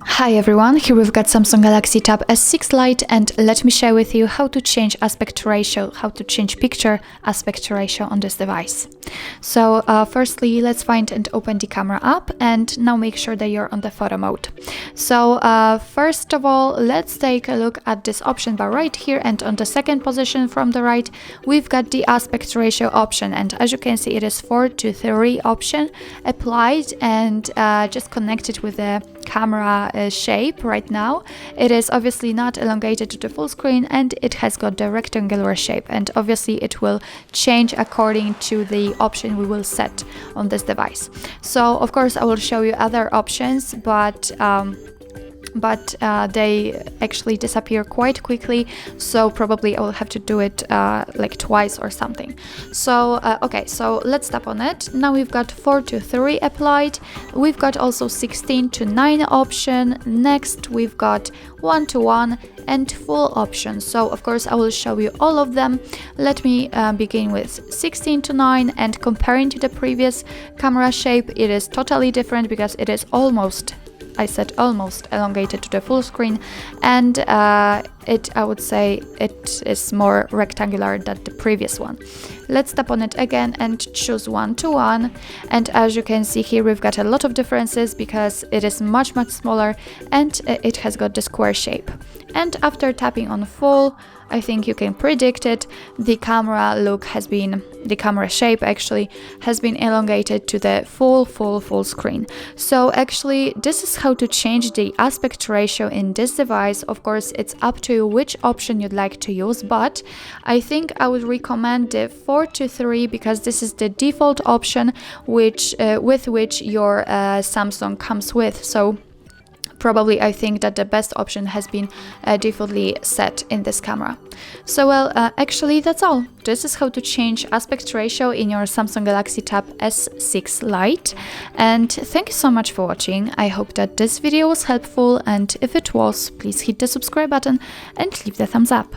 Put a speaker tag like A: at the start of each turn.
A: Hi everyone, here we've got Samsung Galaxy Tab S6 Lite, and let me share with you how to change aspect ratio, how to change picture aspect ratio on this device. So firstly, let's find and open the camera app, and now make sure that you're on the photo mode. So first of all, let's take a look at this option bar right here, and on the second position from the right, we've got the aspect ratio option, and as you can see, it is 4:3 option applied and just connected with the camera shape right now. It is obviously not elongated to the full screen, and it has got the rectangular shape, and obviously it will change according to the option we will set on this device. So of course I will show you other options, but they actually disappear quite quickly, so probably I will have to do it like twice or something. So okay, so let's tap on it. Now we've got 4:3 applied. We've got also 16:9 option. Next we've got 1:1 and full option. So of course I will show you all of them. Let me begin with 16:9, and comparing to the previous camera shape, it is totally different because it is almost, I said almost, elongated to the full screen, and I would say it is more rectangular than the previous one. Let's tap on it again and choose 1:1, and as you can see here, we've got a lot of differences because it is much smaller, and it has got the square shape. And after tapping on full, I think you can predict it, the camera shape actually has been elongated to the full screen. So actually this is how to change the aspect ratio in this device. Of course it's up to you which option you'd like to use, but I think I would recommend the 4:3 because this is the default option with which your Samsung comes with. So probably I think that the best option has been defaultly set in this camera. So well, actually that's all. This is how to change aspect ratio in your Samsung Galaxy Tab S6 Lite. And thank you so much for watching. I hope that this video was helpful, and if it was, please hit the subscribe button and leave the thumbs up.